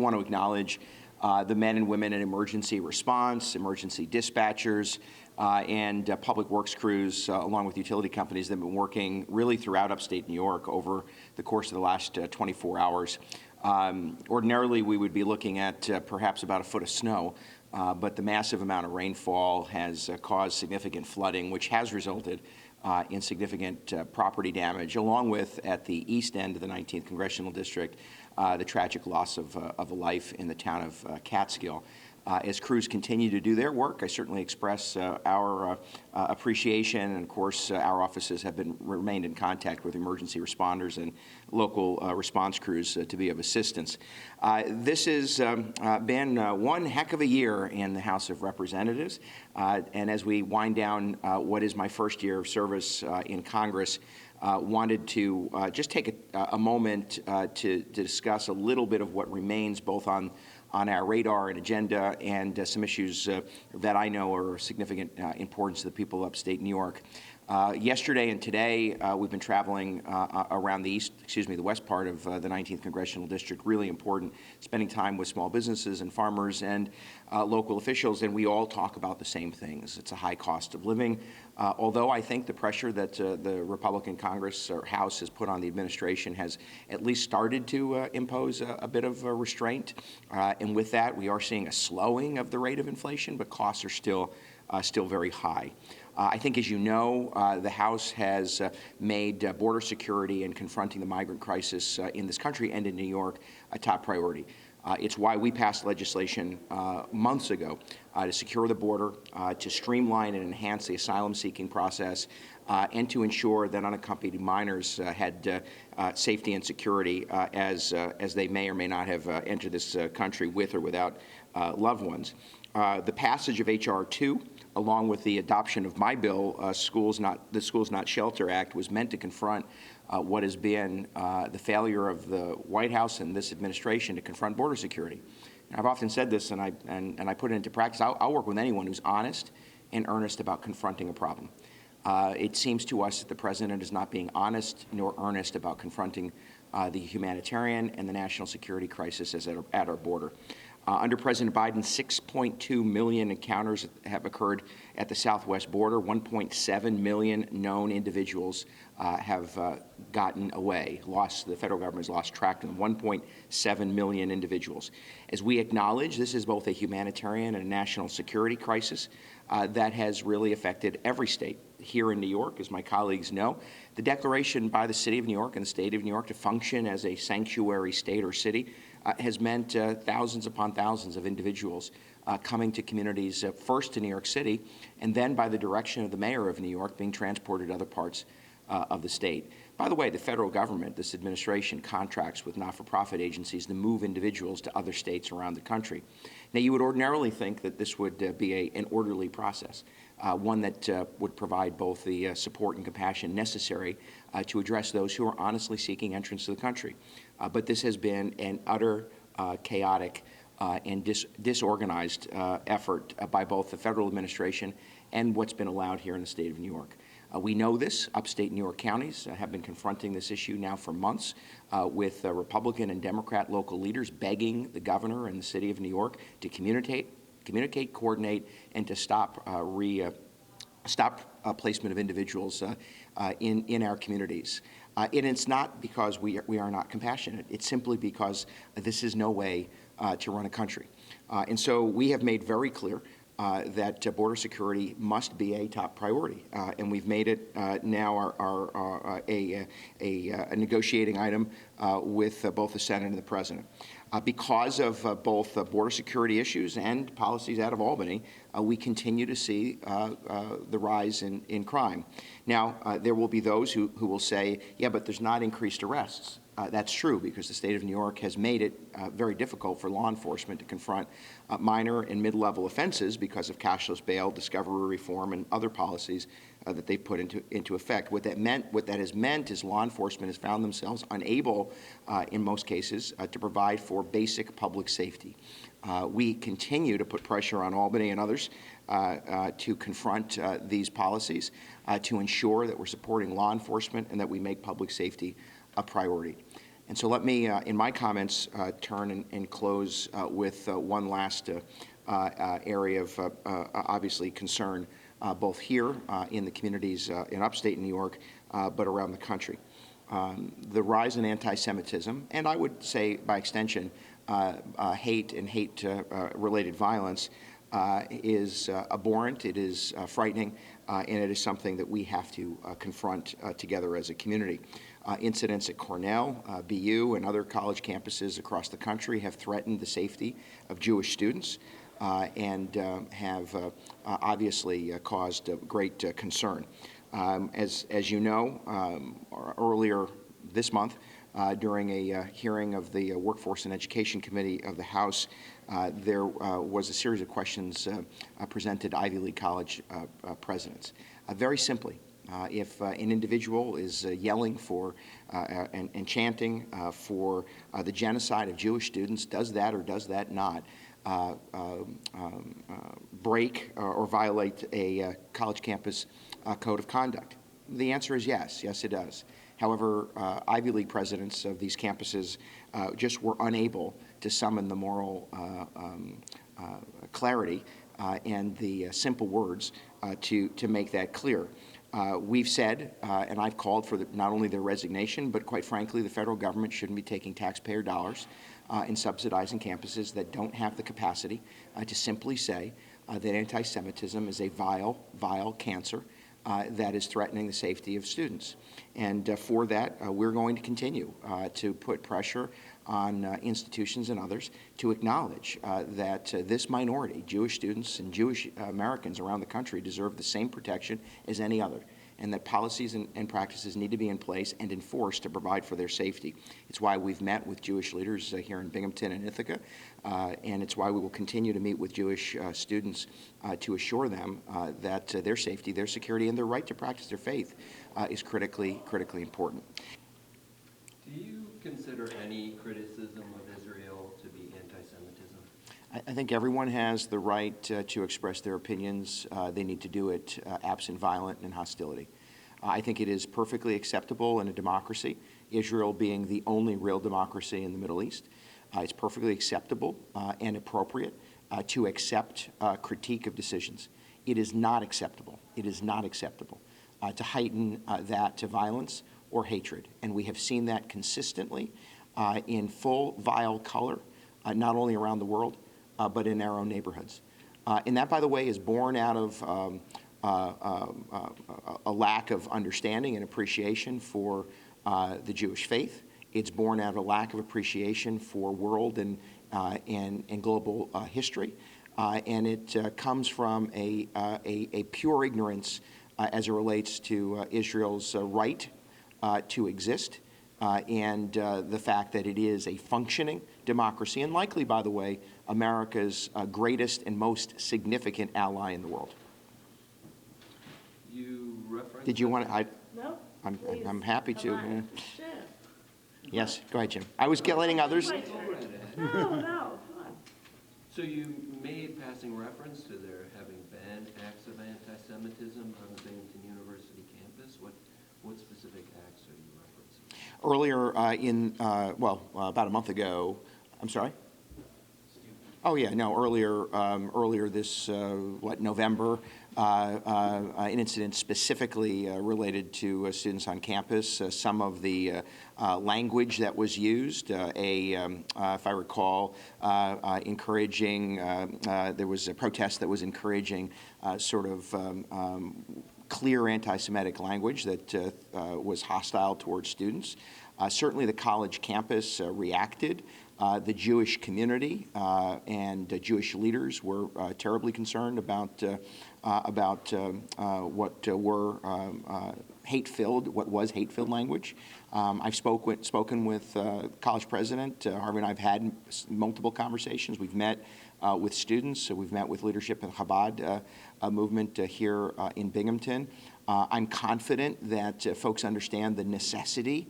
want to acknowledge the men and women in emergency response, emergency dispatchers, and public works crews, along with utility companies that have been working really throughout upstate New York over the course of the last 24 hours. Ordinarily, we would be looking at perhaps about a foot of snow, but the massive amount of rainfall has caused significant flooding, which has resulted in significant property damage, along with, at the east end of the 19th Congressional District, the tragic loss of a life in the town of Catskill. As crews continue to do their work, I certainly express our appreciation, and of course our offices have remained in contact with emergency responders and local response crews to be of assistance. This has been one heck of a year in the House of Representatives, and as we wind down what is my first year of service in Congress, wanted to just take a moment to discuss a little bit of what remains both on our radar and agenda, and some issues that I know are of significant importance to the people of upstate New York. Yesterday and today, we've been traveling around the west part of the 19th Congressional District, really important, spending time with small businesses and farmers and local officials, and we all talk about the same things. It's a high cost of living, although I think the pressure that the Republican Congress or House has put on the administration has at least started to impose a bit of a restraint, and with that, we are seeing a slowing of the rate of inflation, but costs are still very high. I think, as you know, the House has made border security and confronting the migrant crisis in this country and in New York a top priority. It's why we passed legislation months ago to secure the border, to streamline and enhance the asylum-seeking process, and to ensure that unaccompanied minors had safety and security as they may or may not have entered this country with or without loved ones. The passage of H.R. 2, along with the adoption of my bill, the Schools Not Shelter Act, was meant to confront what has been the failure of the White House and this administration to confront border security. And I've often said this, and I put it into practice. I'll work with anyone who's honest and earnest about confronting a problem. It seems to us that the President is not being honest nor earnest about confronting the humanitarian and the national security crisis at our border. Under President Biden, 6.2 million encounters have occurred at the southwest border. 1.7 million known individuals have gotten away. The federal government has lost track of them. 1.7 million individuals. As we acknowledge, this is both a humanitarian and a national security crisis that has really affected every state. Here in New York, as my colleagues know, the declaration by the City of New York and the State of New York to function as a sanctuary state or city has meant thousands upon thousands of individuals coming to communities, first to New York City, and then by the direction of the mayor of New York being transported to other parts of the state. By the way, the federal government, this administration, contracts with not-for-profit agencies to move individuals to other states around the country. Now, you would ordinarily think that this would be an orderly process, one that would provide both the support and compassion necessary to address those who are honestly seeking entrance to the country. But this has been an utter chaotic and disorganized effort by both the federal administration and what's been allowed here in the state of New York. We know this. Upstate New York counties have been confronting this issue now for months with Republican and Democrat local leaders begging the governor and the city of New York to communicate, coordinate, and to stop placement of individuals in our communities. And it's not because we are not compassionate. It's simply because this is no way to run a country. And so we have made very clear that border security must be a top priority, and we've made it now a negotiating item with both the Senate and the President. Because of both border security issues and policies out of Albany, we continue to see the rise in crime. Now, there will be those who will say, yeah, but there's not increased arrests. That's true, because the state of New York has made it very difficult for law enforcement to confront minor and mid-level offenses because of cashless bail, discovery reform, and other policies that they've put into effect. What that has meant is law enforcement has found themselves unable, in most cases, to provide for basic public safety. We continue to put pressure on Albany and others to confront these policies, to ensure that we're supporting law enforcement and that we make public safety a priority. And so let me, in my comments, turn and close with one last area of obviously concern, both here in the communities in upstate New York, but around the country. The rise in anti-Semitism, and I would say by extension, hate and hate-related violence is abhorrent, it is frightening, and it is something that we have to confront together as a community. Incidents at Cornell, BU, and other college campuses across the country have threatened the safety of Jewish students and have obviously caused great concern. As you know, earlier this month, during a hearing of the Workforce and Education Committee of the House, there was a series of questions presented to Ivy League college presidents. Very simply, if an individual is yelling for and chanting for the genocide of Jewish students, does that or does that not break or violate a college campus code of conduct? The answer is yes. Yes, it does. However, Ivy League presidents of these campuses just were unable to summon the moral clarity and the simple words to make that clear. We've said, and I've called for not only their resignation, but quite frankly, the federal government shouldn't be taking taxpayer dollars and subsidizing campuses that don't have the capacity to simply say that anti-Semitism is a vile, vile cancer that is threatening the safety of students. And for that, we're going to continue to put pressure on institutions and others to acknowledge that this minority, Jewish students and Jewish Americans around the country, deserve the same protection as any other, and that policies and practices need to be in place and enforced to provide for their safety. It's why we've met with Jewish leaders here in Binghamton and Ithaca, and it's why we will continue to meet with Jewish students to assure them that their safety, their security, and their right to practice their faith is critically important. Do you consider any criticism of Israel to be anti-Semitism? I think everyone has the right to express their opinions. They need to do it absent violence and hostility. I think it is perfectly acceptable in a democracy, Israel being the only real democracy in the Middle East. It's perfectly acceptable and appropriate to accept critique of decisions. It is not acceptable. It is not acceptable to heighten that to violence or hatred. And we have seen that consistently in full vile color, not only around the world, but in our own neighborhoods. And that, by the way, is born out of a lack of understanding and appreciation for the Jewish faith. It's born out of a lack of appreciation for world and global history. And it comes from a pure ignorance as it relates to Israel's right to exist and the fact that it is a functioning democracy and likely, by the way, America's greatest and most significant ally in the world. You referenced... Did you want to... No, I'm happy to. Yeah. Yes, go ahead, Jim. I was letting others... No, come on. So you made passing reference to there having been acts of anti-Semitism on the Binghamton University campus. What specific acts are you referencing? Earlier about a month ago, I'm sorry? Oh, yeah, no, earlier this, November, an incident specifically related to students on campus. Some of the language that was used, if I recall, encouraging, there was a protest that was encouraging clear anti-Semitic language that was hostile towards students. Certainly the college campus reacted. The Jewish community and Jewish leaders were terribly concerned about what was hate-filled language. I've spoken with college president Harvey, and I've had multiple conversations. We've met with students. We've met with leadership in the Chabad movement here in Binghamton. I'm confident that folks understand the necessity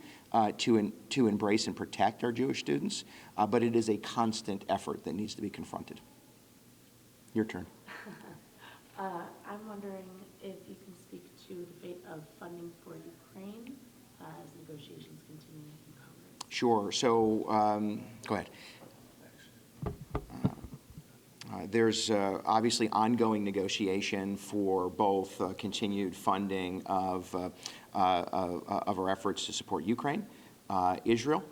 to embrace and protect our Jewish students, but it is a constant effort that needs to be confronted. Your turn. I'm wondering if you can speak to the fate of funding for Ukraine as negotiations continue in Congress. Sure. So, go ahead. There's obviously ongoing negotiation for both continued funding of our efforts to support Ukraine, Israel.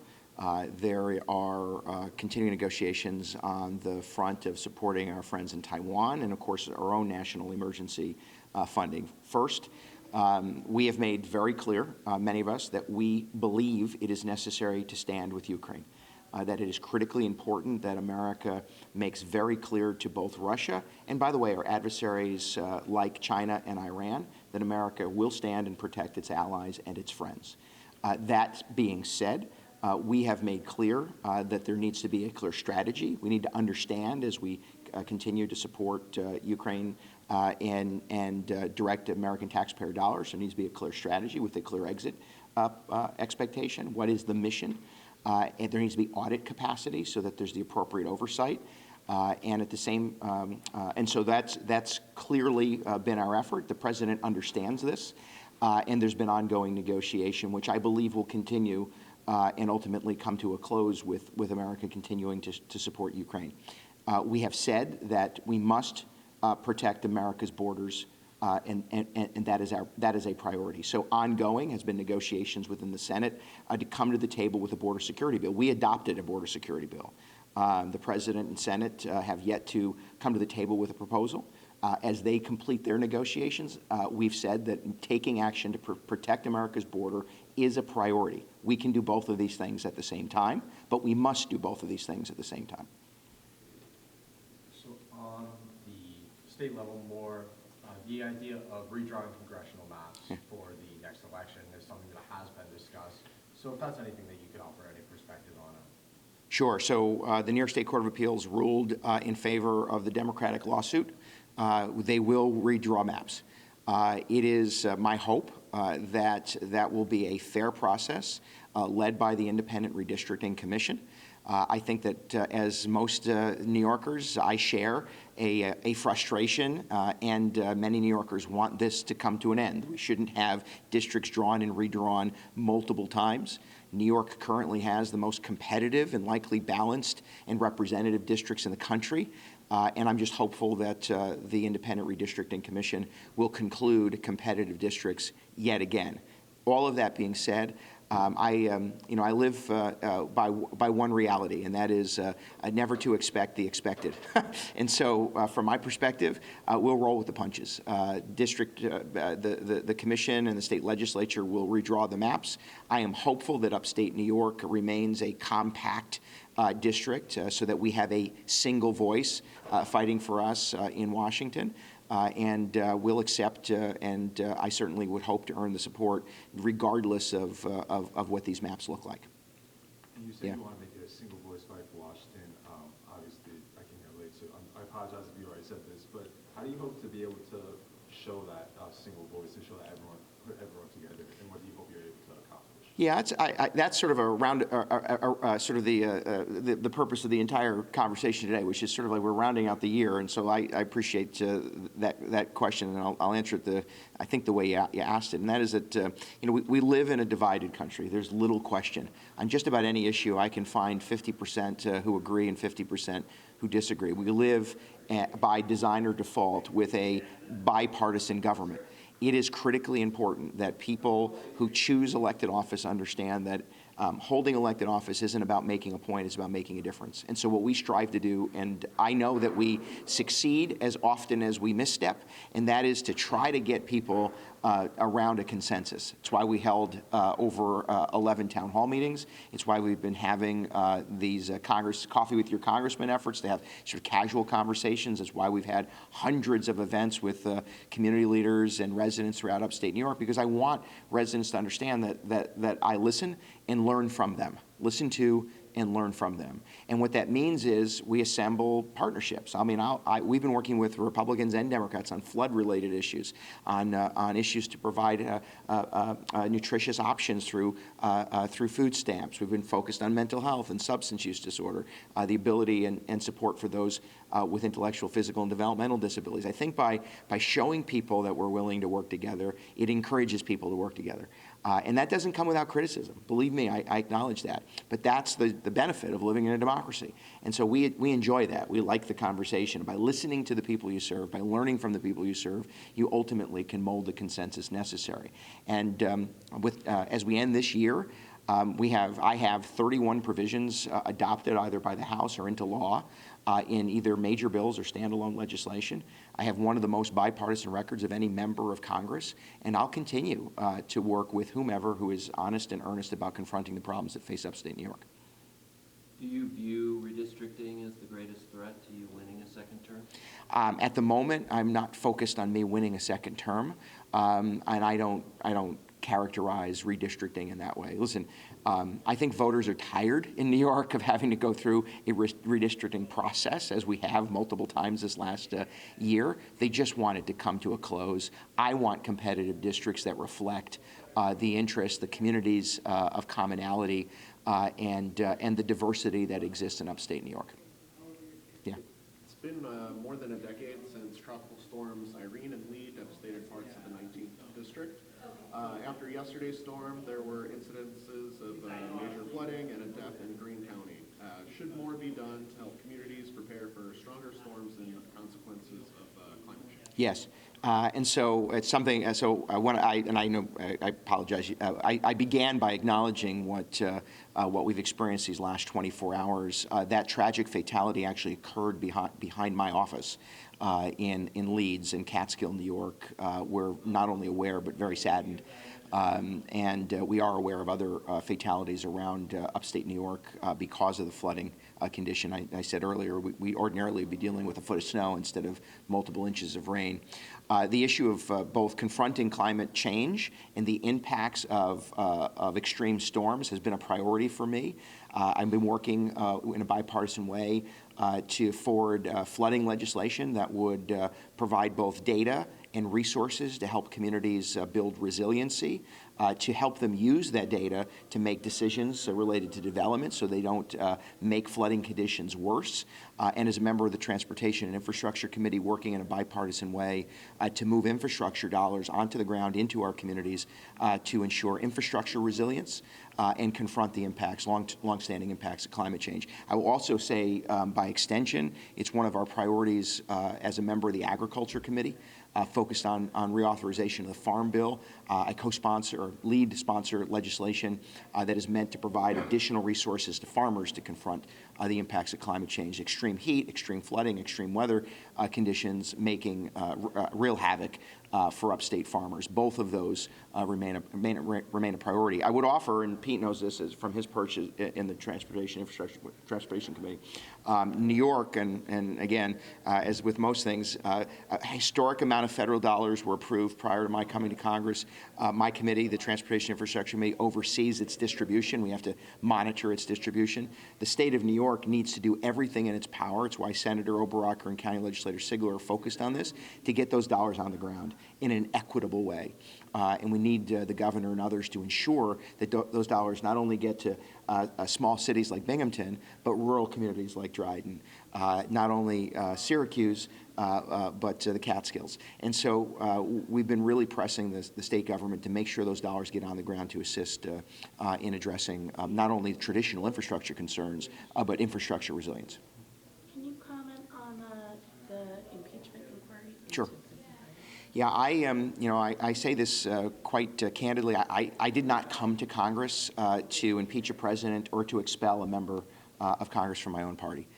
There are continuing negotiations on the front of supporting our friends in Taiwan and, of course, our own national emergency funding. First, we have made very clear, many of us, that we believe it is necessary to stand with Ukraine. That it is critically important that America makes very clear to both Russia and, by the way, our adversaries like China and Iran, that America will stand and protect its allies and its friends. That being said, we have made clear that there needs to be a clear strategy. We need to understand as we continue to support Ukraine and direct American taxpayer dollars. There needs to be a clear strategy with a clear exit expectation. What is the mission? And there needs to be audit capacity so that there's the appropriate oversight. And at the same, and so that's clearly been our effort. The president understands this, and there's been ongoing negotiation, which I believe will continue and ultimately come to a close with America continuing to support Ukraine. We have said that we must protect America's borders. And that is a priority. So ongoing has been negotiations within the Senate to come to the table with a border security bill. We adopted a border security bill. The President and Senate have yet to come to the table with a proposal. As they complete their negotiations, we've said that taking action to protect America's border is a priority. We can do both of these things at the same time, but we must do both of these things at the same time. So on the state level, more the idea of redrawing congressional maps for the next election is something that has been discussed. So if that's anything that you could offer any perspective on it. Sure. So the New York State Court of Appeals ruled in favor of the Democratic lawsuit. They will redraw maps. It is my hope that that will be a fair process led by the Independent Redistricting Commission. I think that as most New Yorkers, I share a frustration, and many New Yorkers want this to come to an end. We shouldn't have districts drawn and redrawn multiple times. New York currently has the most competitive and likely balanced and representative districts in the country. And I'm just hopeful that the Independent Redistricting Commission will conclude competitive districts yet again. All of that being said, I live by one reality, and that is never to expect the expected. And so, from my perspective, we'll roll with the punches. The commission and the state legislature will redraw the maps. I am hopeful that upstate New York remains a compact district, so that we have a single voice fighting for us in Washington. And we'll accept, and I certainly would hope to earn the support, regardless of what these maps look like. And you said you want to make it a single voice fight for Washington. Obviously, I came here late, so I apologize if you already said this, but how do you hope to be able to show that single voice, to show that put everyone together, and what do you hope you're able to accomplish? Yeah, that's sort of sort of the purpose of the entire conversation today, which is sort of like we're rounding out the year, and so I appreciate that question, and I'll answer it I think the way you asked it, and that is that we live in a divided country. There's little question on just about any issue. I can find 50% who agree and 50% who disagree. We live by design or default with a bipartisan government. It is critically important that people who choose elected office understand that holding elected office isn't about making a point, it's about making a difference. And so what we strive to do, and I know that we succeed as often as we misstep, and that is to try to get people around a consensus. It's why we held over 11 town hall meetings. It's why we've been having these Coffee with Your Congressman efforts to have sort of casual conversations. It's why we've had hundreds of events with community leaders and residents throughout upstate New York, because I want residents to understand that I listen and learn from them. Listen to and learn from them. And what that means is we assemble partnerships. I mean, we've been working with Republicans and Democrats on flood-related issues, on issues to provide nutritious options through food stamps. We've been focused on mental health and substance use disorder, the ability and support for those with intellectual, physical, and developmental disabilities. I think by showing people that we're willing to work together, it encourages people to work together. And that doesn't come without criticism. Believe me, I acknowledge that. But that's the benefit of living in a democracy. And so we enjoy that. We like the conversation. By listening to the people you serve, by learning from the people you serve, you ultimately can mold the consensus necessary. And as we end this year, I have 31 provisions adopted either by the House or into law in either major bills or standalone legislation. I have one of the most bipartisan records of any member of Congress, and I'll continue to work with whomever who is honest and earnest about confronting the problems that face upstate New York. Do you view redistricting as the greatest threat to you winning a second term? At the moment, I'm not focused on me winning a second term, and I don't characterize redistricting in that way. Listen, I think voters are tired in New York of having to go through a redistricting process, as we have multiple times this last year. They just want it to come to a close. I want competitive districts that reflect the interests, the communities of commonality, and the diversity that exists in upstate New York. Yeah. It's been more than a decade since tropical storms Irene and Lee devastated parts of the 19th district. After yesterday's storm, there were incidences of major flooding and a death in Greene County. Should more be done to help communities prepare for stronger storms and consequences of climate change? Yes. And so it's something, I apologize, I began by acknowledging what we've experienced these last 24 hours. That tragic fatality actually occurred behind my office in Leeds in Catskill, New York. We're not only aware but very saddened. And we are aware of other fatalities around upstate New York because of the flooding condition. I said earlier, we ordinarily would be dealing with a foot of snow instead of multiple inches of rain. The issue of both confronting climate change and the impacts of extreme storms has been a priority for me. I've been working in a bipartisan way to forward flooding legislation that would provide both data and resources to help communities build resiliency, to help them use that data to make decisions related to development so they don't make flooding conditions worse. And as a member of the Transportation and Infrastructure Committee, working in a bipartisan way to move infrastructure dollars onto the ground into our communities to ensure infrastructure resilience and confront the impacts, long-standing impacts of climate change. I will also say, by extension, it's one of our priorities as a member of the Agriculture Committee, focused on reauthorization of the Farm Bill. I co-sponsor or lead sponsor legislation that is meant to provide additional resources to farmers to confront the impacts of climate change, extreme heat, extreme flooding, extreme weather conditions making real havoc for upstate farmers. Both of those remain a priority. I would offer, and Pete knows this as from his perch in the Transportation Committee, New York, and again, as with most things, a historic amount of federal dollars were approved prior to my coming to Congress. My committee, the Transportation Infrastructure Committee, oversees its distribution. We have to monitor its distribution. The state of New York needs to do everything in its power. It's why Senator Oberacher and County Legislator Sigler are focused on this, to get those dollars on the ground in an equitable way. And we need the governor and others to ensure that those dollars not only get to small cities like Binghamton, but rural communities like Dryden, not only Syracuse, but the Catskills. And so we've been really pressing the state government to make sure those dollars get on the ground to assist in addressing not only traditional infrastructure concerns, but infrastructure resilience. Can you comment on the impeachment inquiry? Sure. Yeah, I say this quite candidly. I did not come to Congress to impeach a president or to expel a member of Congress from my own party.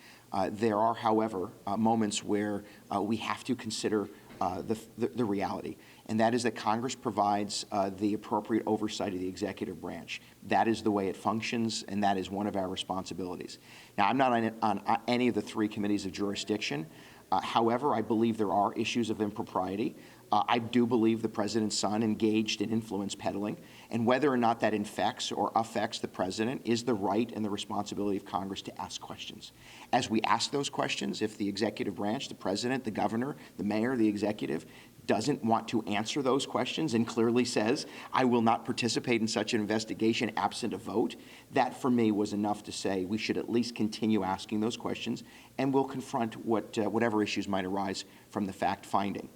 There are, however, moments where we have to consider the reality, and that is that Congress provides the appropriate oversight of the executive branch. That is the way it functions, and that is one of our responsibilities. Now, I'm not on any of the three committees of jurisdiction. However, I believe there are issues of impropriety. I do believe the president's son engaged in influence peddling, and whether or not that infects or affects the president is the right and the responsibility of Congress to ask questions. As we ask those questions, if the executive branch, the president, the governor, the mayor, the executive, doesn't want to answer those questions and clearly says, I will not participate in such an investigation absent a vote, that for me was enough to say we should at least continue asking those questions, and we'll confront whatever issues might arise from the fact finding.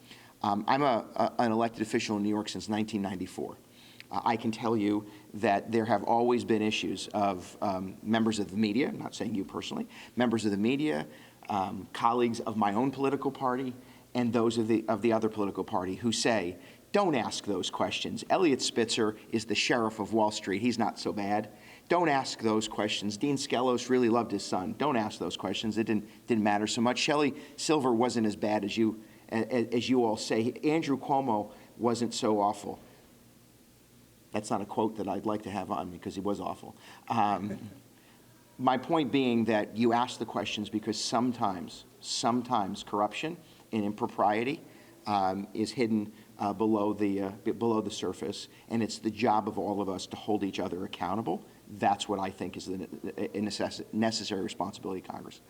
I'm an elected official in New York since 1994. I can tell you that there have always been issues of members of the media, I'm not saying you personally, members of the media, colleagues of my own political party, and those of the other political party who say, don't ask those questions. Eliot Spitzer is the sheriff of Wall Street. He's not so bad. Don't ask those questions. Dean Skelos really loved his son. Don't ask those questions. It didn't matter so much. Shelley Silver wasn't as bad as you all say. Andrew Cuomo wasn't so awful. That's not a quote that I'd like to have on me because he was awful. My point being that you ask the questions because sometimes corruption and impropriety is hidden below the surface, and it's the job of all of us to hold each other accountable. That's what I think is the necessary responsibility of Congress.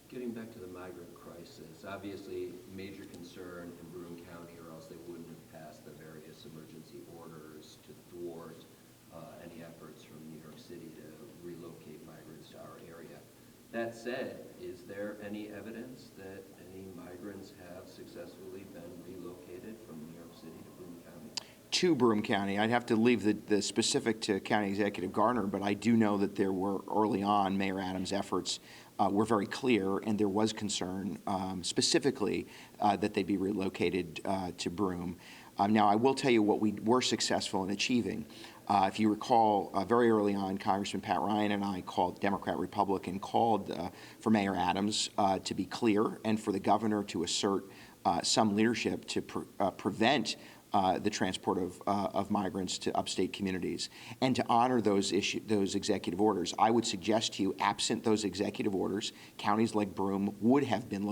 Getting back to the migrant crisis, obviously major concern in Broome County, or else they wouldn't have passed the various emergency orders to thwart any efforts from New York City to relocate migrants to our area. That said, is there any evidence that any migrants have successfully been relocated from New York City to Broome County? To Broome County. I'd have to leave the specific to County Executive Garner, but I do know that there were early on Mayor Adams' efforts were very clear, and there was concern specifically that they be relocated to Broome. Now, I will tell you what we were successful in achieving. If you recall, very early on, Congressman Pat Ryan and I called, Democrat, Republican, called for Mayor Adams to be clear and for the governor to assert some leadership to prevent the transport of migrants to upstate communities and to honor those executive orders. I would suggest to you, absent those executive orders, counties like Broome would have been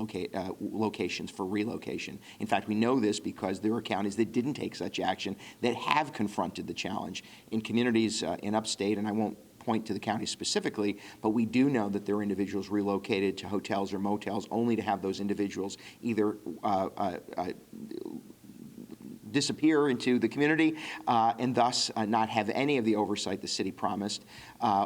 locations for relocation. In fact, we know this because there are counties that didn't take such action that have confronted the challenge. In communities in upstate, and I won't point to the county specifically, but we do know that there are individuals relocated to hotels or motels only to have those individuals either disappear into the community and thus not have any of the oversight the city promised,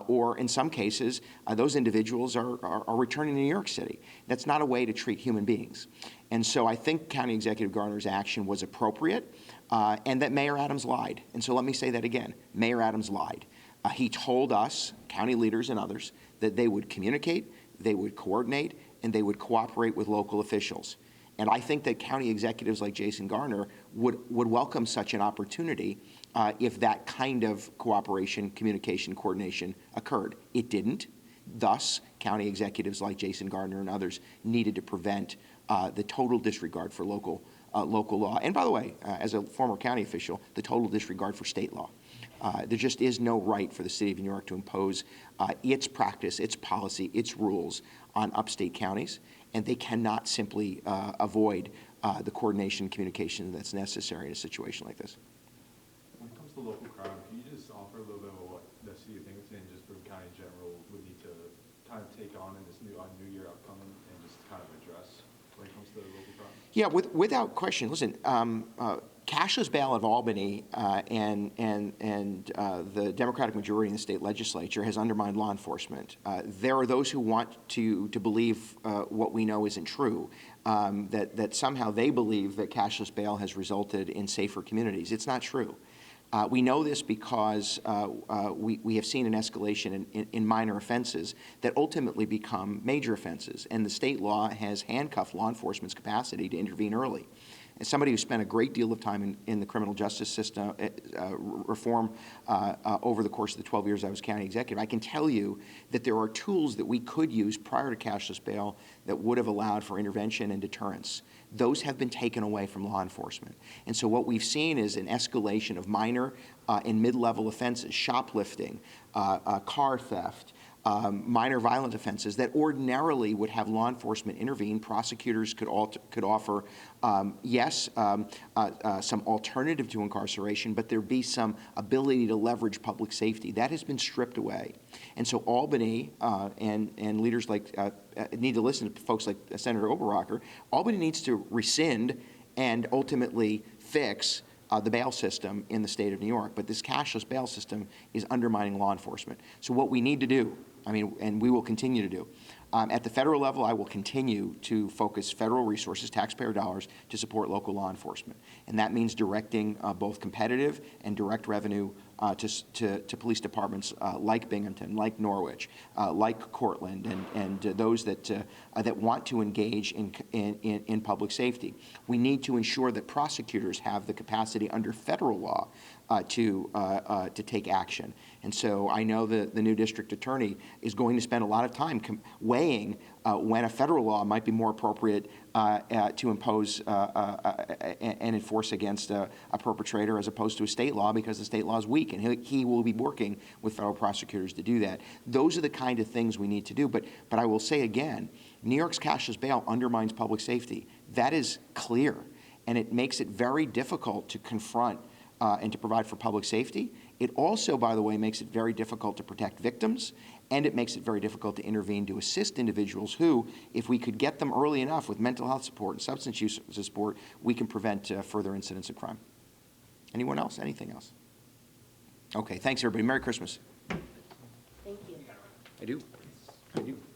or in some cases, those individuals are returning to New York City. That's not a way to treat human beings. And so I think County Executive Garner's action was appropriate and that Mayor Adams lied. And so let me say that again. Mayor Adams lied. He told us, county leaders and others, that they would communicate, they would coordinate, and they would cooperate with local officials. And I think that county executives like Jason Garner would welcome such an opportunity if that kind of cooperation, communication, coordination occurred. It didn't. Thus, county executives like Jason Garner and others needed to prevent the total disregard for local law. And by the way, as a former county official, the total disregard for state law. There just is no right for the city of New York to impose its practice, its policy, its rules on upstate counties, and they cannot simply avoid the coordination and communication that's necessary in a situation like this. When it comes to local crime, can you just offer a little bit of what the city of Binghamton and just Broome County in general would need to kind of take on in this new year upcoming and just kind of address when it comes to local crime? Yeah, without question. Listen, cashless bail of Albany and the Democratic majority in the state legislature has undermined law enforcement. There are those who want to believe what we know isn't true, that somehow they believe that cashless bail has resulted in safer communities. It's not true. We know this because we have seen an escalation in minor offenses that ultimately become major offenses, and the state law has handcuffed law enforcement's capacity to intervene early. As somebody who spent a great deal of time in the criminal justice system reform over the course of the 12 years I was county executive, I can tell you that there are tools that we could use prior to cashless bail that would have allowed for intervention and deterrence. Those have been taken away from law enforcement. And so what we've seen is an escalation of minor and mid-level offenses, shoplifting, car theft, minor violent offenses that ordinarily would have law enforcement intervene. Prosecutors could offer, some alternative to incarceration, but there'd be some ability to leverage public safety. That has been stripped away. And so Albany and leaders like need to listen to folks like Senator Oberrocker. Albany needs to rescind and ultimately fix the bail system in the state of New York. But this cashless bail system is undermining law enforcement. So what we need to do, and we will continue to do, At the federal level, I will continue to focus federal resources, taxpayer dollars, to support local law enforcement. And that means directing both competitive and direct revenue to police departments like Binghamton, like Norwich, like Cortland, and those that want to engage in public safety. We need to ensure that prosecutors have the capacity under federal law to take action. And so I know the new district attorney is going to spend a lot of time weighing when a federal law might be more appropriate to impose and enforce against a perpetrator as opposed to a state law, because the state law is weak, and he will be working with federal prosecutors to do that. Those are the kind of things we need to do. But I will say again, New York's cashless bail undermines public safety. That is clear, and it makes it very difficult to confront and to provide for public safety. It also, by the way, makes it very difficult to protect victims, and it makes it very difficult to intervene to assist individuals who, if we could get them early enough with mental health support and substance use support, we can prevent further incidents of crime. Anyone else? Anything else? Okay, thanks everybody. Merry Christmas. Thank you. I do.